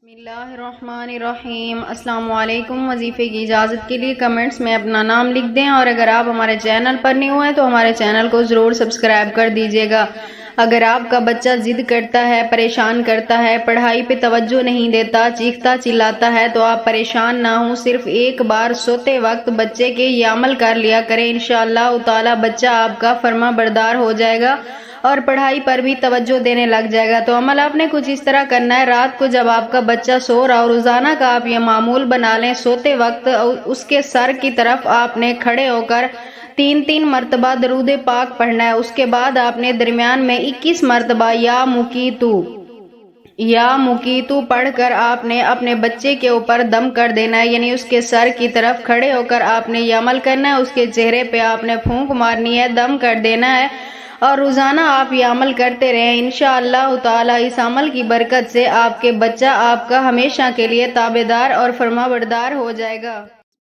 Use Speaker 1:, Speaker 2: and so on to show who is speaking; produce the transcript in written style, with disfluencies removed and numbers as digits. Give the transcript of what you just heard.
Speaker 1: بسم اللہ الرحمن الرحیم۔ السلام علیکم۔ وظیفے کی اجازت کے لیے کمنٹس میں اپنا نام لکھ دیں، اور اگر آپ ہمارے چینل پر نہیں ہوئے تو ہمارے چینل کو ضرور سبسکرائب کر دیجیے گا۔ اگر آپ کا بچہ ضد کرتا ہے، پریشان کرتا ہے، پڑھائی پہ توجہ نہیں دیتا، چیختا چلاتا ہے، تو آپ پریشان نہ ہوں، صرف ایک بار سوتے وقت بچے کے یہ عمل کر لیا کریں، انشاءاللہ تعالی بچہ آپ کا فرما بردار ہو جائے گا اور پڑھائی پر بھی توجہ دینے لگ جائے گا۔ تو عمل آپ نے کچھ اس طرح کرنا ہے، رات کو جب آپ کا بچہ سو رہا ہو، روزانہ کا آپ یہ معمول بنا لیں، سوتے وقت اس کے سر کی طرف آپ نے کھڑے ہو کر 3 مرتبہ درود پاک پڑھنا ہے۔ اس کے بعد آپ نے درمیان میں 21 مرتبہ یا مقیتو پڑھ کر آپ نے اپنے بچے کے اوپر دم کر دینا ہے، یعنی اس کے سر کی طرف کھڑے ہو کر آپ نے یہ عمل کرنا ہے، اس کے چہرے پہ آپ نے پھونک مارنی ہے، دم کر دینا ہے، اور روزانہ آپ یہ عمل کرتے رہیں۔ انشاءاللہ تعالی اس عمل کی برکت سے آپ کے بچہ آپ کا ہمیشہ کے لیے تابعدار اور فرما بردار ہو جائے گا۔